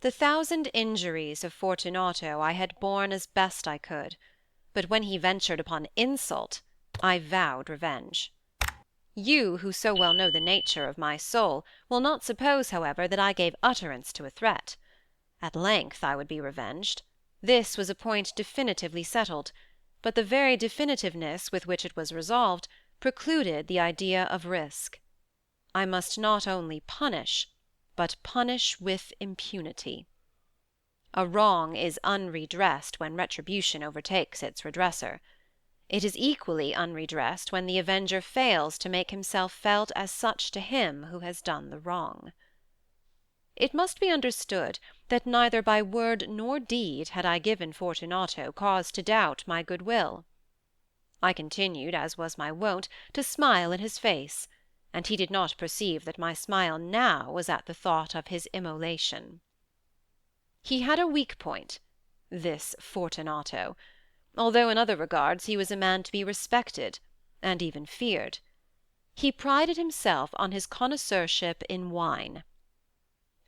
The 1,000 injuries of Fortunato I had borne as best I could, but when he ventured upon insult, I vowed revenge. You, who so well know the nature of my soul, will not suppose, however, that I gave utterance to a threat. At length I would be revenged. This was a point definitively settled, but the very definitiveness with which it was resolved precluded the idea of risk. I must not only punish, but punish with impunity. A wrong is unredressed when retribution overtakes its redresser. It is equally unredressed when the avenger fails to make himself felt as such to him who has done the wrong. It must be understood that neither by word nor deed had I given Fortunato cause to doubt my good will. I continued, as was my wont, to smile in his face, and he did not perceive that my smile now was at the thought of his immolation. He had a weak point, this Fortunato, although in other regards he was a man to be respected, and even feared. He prided himself on his connoisseurship in wine.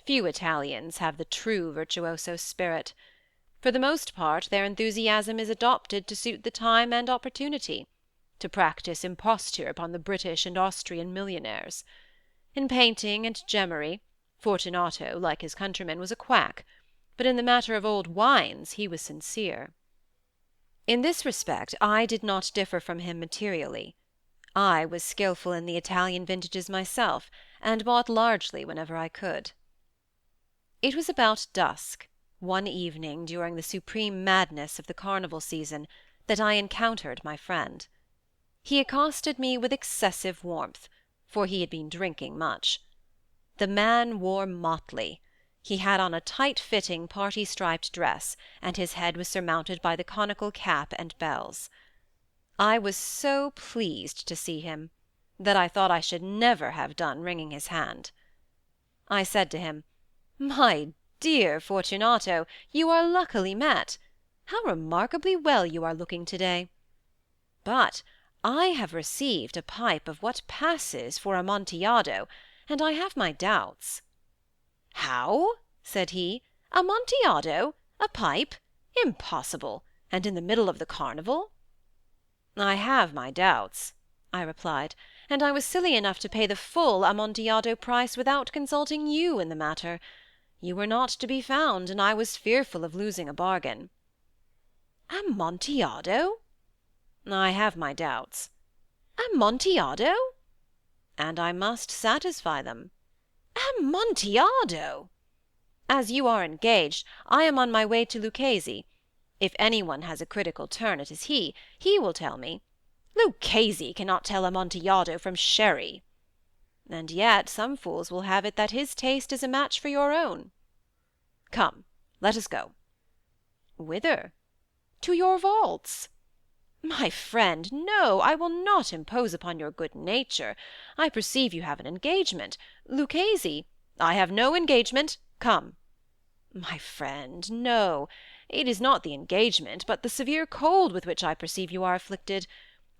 Few Italians have the true virtuoso spirit. For the most part their enthusiasm is adopted to suit the time and opportunity, to practise imposture upon the British and Austrian millionaires. In painting and gemmery, Fortunato, like his countrymen, was a quack, but in the matter of old wines he was sincere. In this respect I did not differ from him materially. I was skilful in the Italian vintages myself, and bought largely whenever I could. It was about dusk, one evening during the supreme madness of the carnival season, that I encountered my friend. He accosted me with excessive warmth, for he had been drinking much. The man wore motley. He had on a tight-fitting party-striped dress, and his head was surmounted by the conical cap and bells. I was so pleased to see him, that I thought I should never have done wringing his hand. I said to him, "My dear Fortunato, you are luckily met. How remarkably well you are looking to-day! But I have received a pipe of what passes for Amontillado, and I have my doubts." "How?" said he. "Amontillado? A pipe? Impossible! And in the middle of the carnival?" "I have my doubts," I replied, "and I was silly enough to pay the full Amontillado price without consulting you in the matter. You were not to be found, and I was fearful of losing a bargain." "Amontillado?" "I have my doubts." "Amontillado?" "And I must satisfy them." "Amontillado!" "As you are engaged, I am on my way to Lucchese. If any one has a critical turn, it is he. He will tell me." "Lucchese cannot tell Amontillado from sherry." "And yet some fools will have it that his taste is a match for your own." "Come, let us go." "Whither?" "To your vaults." "My friend, no, I will not impose upon your good nature. I perceive you have an engagement. Lucchese—" "I have no engagement. Come." "My friend, no. It is not the engagement, but the severe cold with which I perceive you are afflicted.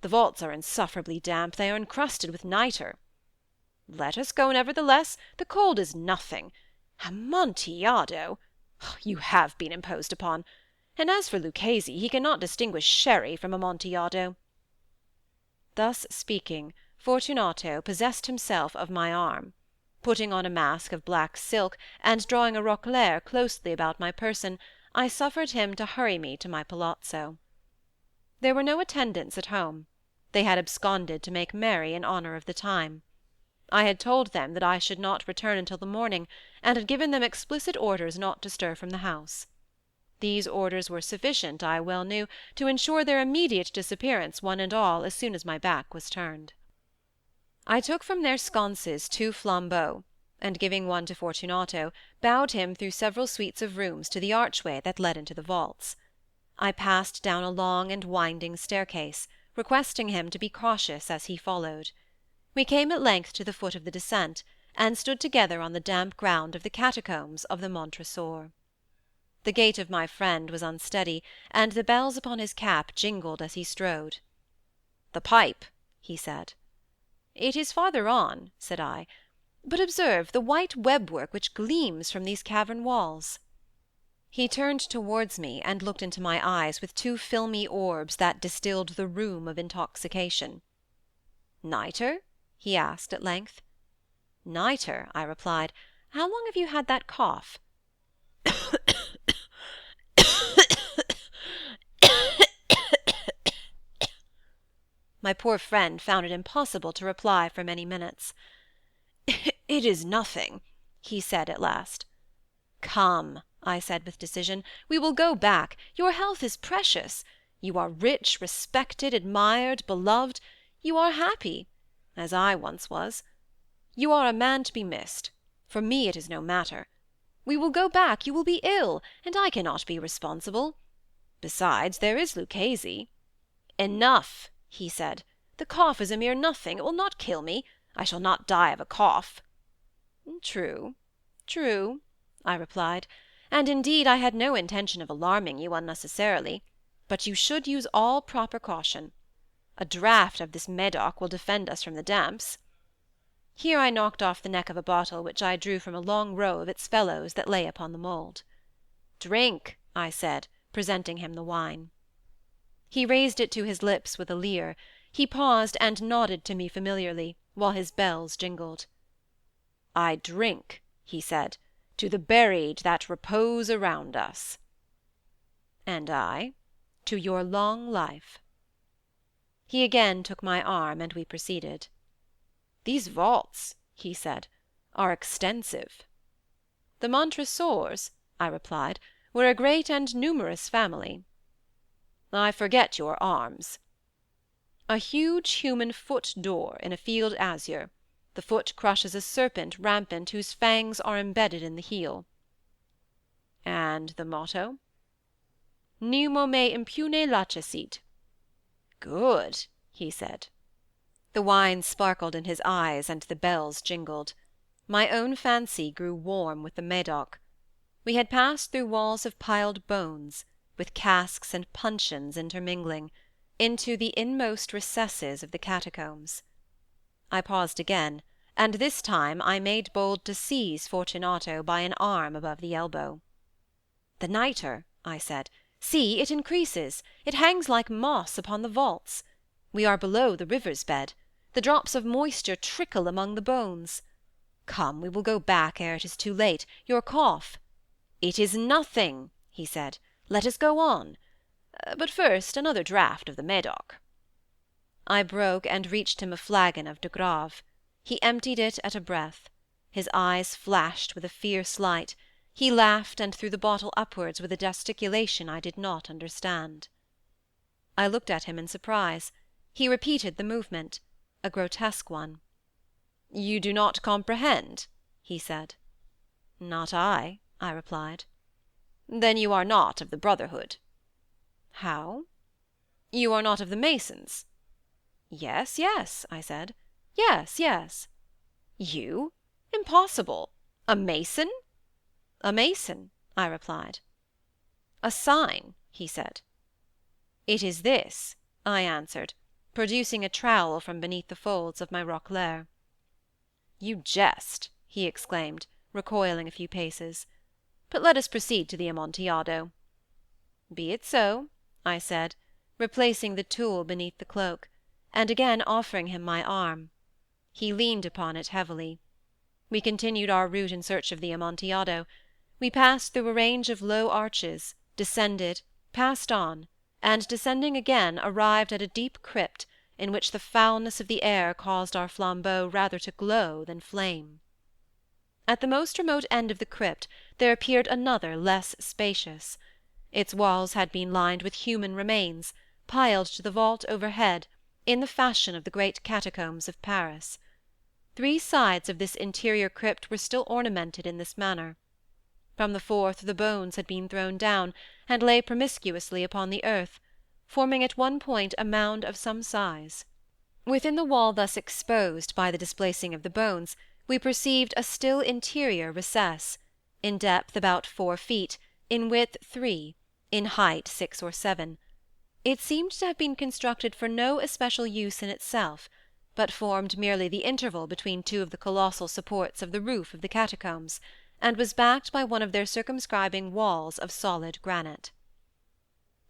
The vaults are insufferably damp, they are encrusted with nitre." "Let us go, nevertheless. The cold is nothing. Amontillado! You have been imposed upon. And as for Lucchese, he cannot distinguish sherry from Amontillado." Thus speaking, Fortunato possessed himself of my arm. Putting on a mask of black silk, and drawing a roquelaire closely about my person, I suffered him to hurry me to my palazzo. There were no attendants at home. They had absconded to make merry in honour of the time. I had told them that I should not return until the morning, and had given them explicit orders not to stir from the house. These orders were sufficient, I well knew, to ensure their immediate disappearance, one and all, as soon as my back was turned. I took from their sconces 2 flambeaux, and giving one to Fortunato, bowed him through several suites of rooms to the archway that led into the vaults. I passed down a long and winding staircase, requesting him to be cautious as he followed. We came at length to the foot of the descent, and stood together on the damp ground of the catacombs of the Montresor. The gait of my friend was unsteady, and the bells upon his cap jingled as he strode. "The pipe," he said. "It is farther on," said I. But observe the white web-work which gleams from these cavern walls." He turned towards me, and looked into my eyes with two filmy orbs that distilled the rheum of intoxication. "Nitre?" he asked at length. "Nitre," I replied. "How long have you had that cough?" My poor friend found it impossible to reply for many minutes. "It is nothing," he said at last. "Come," I said with decision, "we will go back. Your health is precious. You are rich, respected, admired, beloved. You are happy, as I once was. You are a man to be missed. For me it is no matter. We will go back. You will be ill, and I cannot be responsible. Besides, there is Luchesi." "Enough," he said. "The cough is a mere nothing. It will not kill me. I shall not die of a cough." "True, true," I replied, "and indeed I had no intention of alarming you unnecessarily; but you should use all proper caution. A draught of this Medoc will defend us from the damps." Here I knocked off the neck of a bottle which I drew from a long row of its fellows that lay upon the mould. "Drink," I said, presenting him the wine. He raised it to his lips with a leer. He paused and nodded to me familiarly, while his bells jingled. "I drink," he said, "to the buried that repose around us." "And I, to your long life." He again took my arm, and we proceeded. "These vaults," he said, "are extensive." "The Montresors," I replied, "were a great and numerous family." "I forget your arms." "A huge human foot d'or, in a field azure. The foot crushes a serpent rampant whose fangs are embedded in the heel." "And the motto?" "Nemo me impune lacessit." "Good," he said. The wine sparkled in his eyes, and the bells jingled. My own fancy grew warm with the Medoc. We had passed through walls of piled bones, with casks and puncheons intermingling, into the inmost recesses of the catacombs. I paused again, and this time I made bold to seize Fortunato by an arm above the elbow. "The nitre," I said. "See, it increases. It hangs like moss upon the vaults. We are below the river's bed. The drops of moisture trickle among the bones. Come, we will go back ere it is too late. Your cough—" "It is nothing," he said. "Let us go on. But first another draught of the Medoc." I broke and reached him a flagon of de Grave. He emptied it at a breath. His eyes flashed with a fierce light. He laughed, and threw the bottle upwards with a gesticulation I did not understand. I looked at him in surprise. He repeated the movement, a grotesque one. "You do not comprehend?" he said. "Not I," I replied. "Then you are not of the Brotherhood." "How?" "You are not of the Masons?" "Yes, yes," I said. "Yes, yes." "You? Impossible! A Mason?" "A Mason," I replied. "A sign," he said. "It is this," I answered, producing a trowel from beneath the folds of my roquelaire. "You jest," he exclaimed, recoiling a few paces. "But let us proceed to the Amontillado." "Be it so," I said, replacing the tool beneath the cloak, and again offering him my arm. He leaned upon it heavily. We continued our route in search of the Amontillado. We passed through a range of low arches, descended, passed on, and descending again, arrived at a deep crypt, in which the foulness of the air caused our flambeaux rather to glow than flame. At the most remote end of the crypt there appeared another less spacious. Its walls had been lined with human remains, piled to the vault overhead, in the fashion of the great catacombs of Paris. 3 sides of this interior crypt were still ornamented in this manner. From the fourth the bones had been thrown down, and lay promiscuously upon the earth, forming at one point a mound of some size. Within the wall thus exposed by the displacing of the bones, we perceived a still interior recess, in depth about 4 feet, in width 3, in height 6 or 7. It seemed to have been constructed for no especial use in itself, but formed merely the interval between two of the colossal supports of the roof of the catacombs, and was backed by one of their circumscribing walls of solid granite.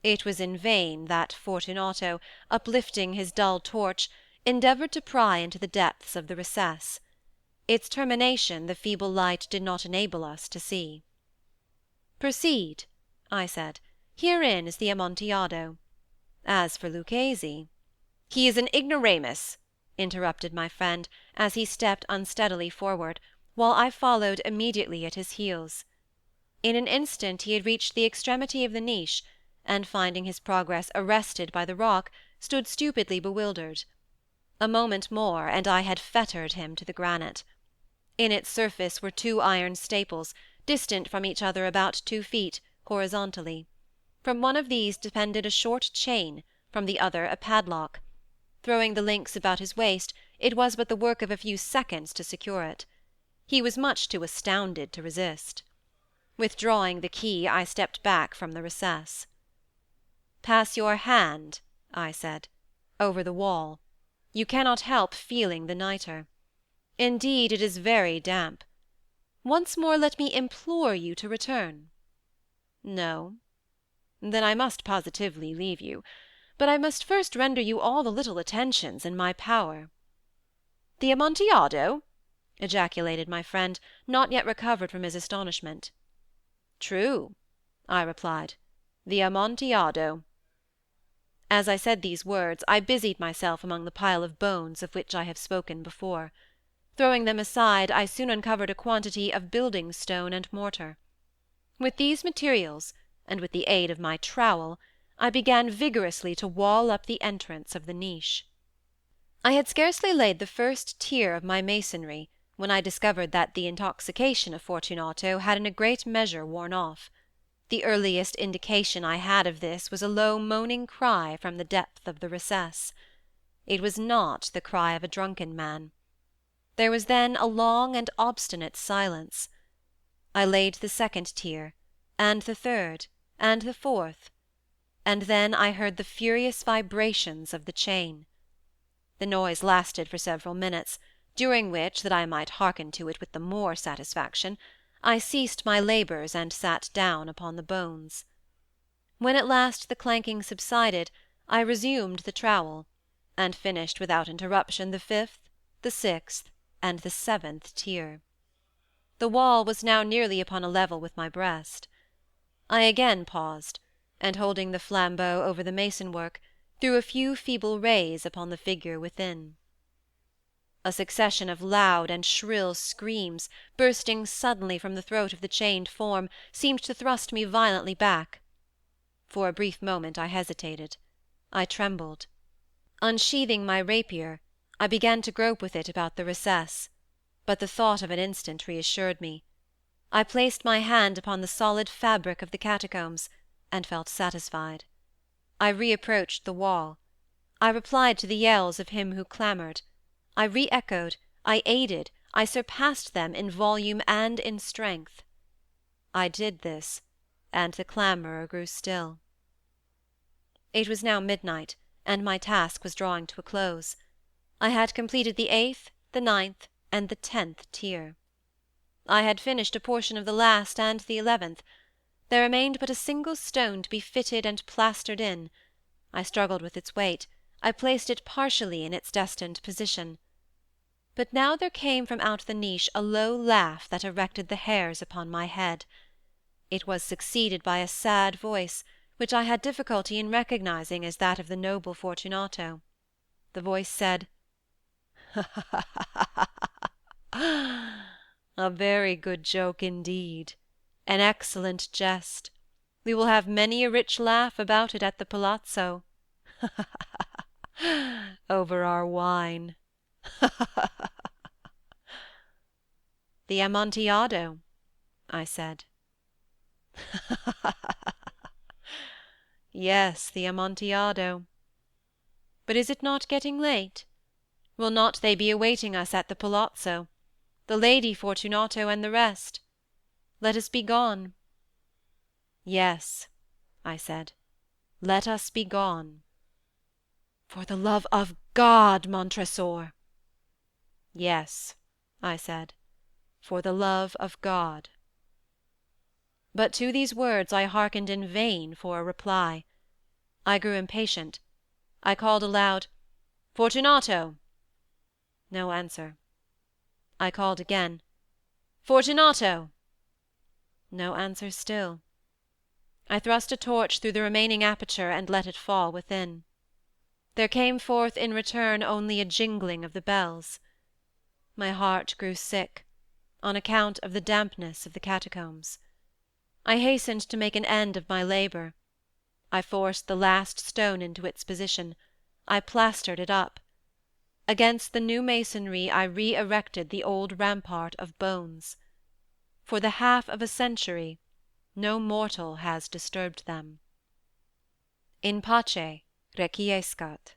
It was in vain that Fortunato, uplifting his dull torch, endeavoured to pry into the depths of the recess. Its termination the feeble light did not enable us to see. "Proceed," I said. "Herein is the Amontillado. As for Lucchesi—" "He is an ignoramus," interrupted my friend, as he stepped unsteadily forward, while I followed immediately at his heels. In an instant he had reached the extremity of the niche, and, finding his progress arrested by the rock, stood stupidly bewildered. A moment more, and I had fettered him to the granite. In its surface were two iron staples, distant from each other about 2 feet, horizontally. From one of these depended a short chain, from the other a padlock. Throwing the links about his waist, it was but the work of a few seconds to secure it. He was much too astounded to resist. Withdrawing the key, I stepped back from the recess. "Pass your hand," I said, "over the wall. You cannot help feeling the nitre. Indeed, it is very damp. Once more let me implore you to return. No? Then I must positively leave you. But I must first render you all the little attentions in my power." "The Amontillado?" ejaculated my friend, not yet recovered from his astonishment. "True," I replied, "the Amontillado." As I said these words, I busied myself among the pile of bones of which I have spoken before. Throwing them aside, I soon uncovered a quantity of building stone and mortar. With these materials, and with the aid of my trowel, I began vigorously to wall up the entrance of the niche. I had scarcely laid the first tier of my masonry, when I discovered that the intoxication of Fortunato had in a great measure worn off. The earliest indication I had of this was a low moaning cry from the depth of the recess. It was not the cry of a drunken man. There was then a long and obstinate silence. I laid the second tier, and the third, and the fourth, and then I heard the furious vibrations of the chain. The noise lasted for several minutes, during which, that I might hearken to it with the more satisfaction, I ceased my labours and sat down upon the bones. When at last the clanking subsided, I resumed the trowel, and finished without interruption the 5th, the 6th, and the 7th tier. The wall was now nearly upon a level with my breast. I again paused, and holding the flambeau over the mason work, threw a few feeble rays upon the figure within. A succession of loud and shrill screams, bursting suddenly from the throat of the chained form, seemed to thrust me violently back. For a brief moment I hesitated. I trembled. Unsheathing my rapier, I began to grope with it about the recess, but the thought of an instant reassured me. I placed my hand upon the solid fabric of the catacombs, and felt satisfied. I reapproached the wall. I replied to the yells of him who clamoured. I re-echoed, I aided, I surpassed them in volume and in strength. I did this, and the clamourer grew still. It was now midnight, and my task was drawing to a close. I had completed the 8th, the 9th, and the 10th tier. I had finished a portion of the last and the 11th. There remained but a single stone to be fitted and plastered in. I struggled with its weight. I placed it partially in its destined position. But now there came from out the niche a low laugh that erected the hairs upon my head. It was succeeded by a sad voice, which I had difficulty in recognizing as that of the noble Fortunato. The voice said, "A very good joke indeed. An excellent jest. We will have many a rich laugh about it at the palazzo. Over our wine." "The Amontillado," I said. "Yes, the Amontillado. But is it not getting late? Will not they be awaiting us at the palazzo, the Lady Fortunato and the rest? Let us be gone." "Yes," I said, "let us be gone." "For the love of God, Montresor!" "Yes," I said, "for the love of God." But to these words I hearkened in vain for a reply. I grew impatient. I called aloud, "Fortunato!" No answer. I called again, "Fortunato!" No answer still. I thrust a torch through the remaining aperture, and let it fall within. There came forth in return only a jingling of the bells. My heart grew sick, on account of the dampness of the catacombs. I hastened to make an end of my labour. I forced the last stone into its position. I plastered it up. Against the new masonry I re-erected the old rampart of bones. For the half of a century no mortal has disturbed them. In pace requiescat.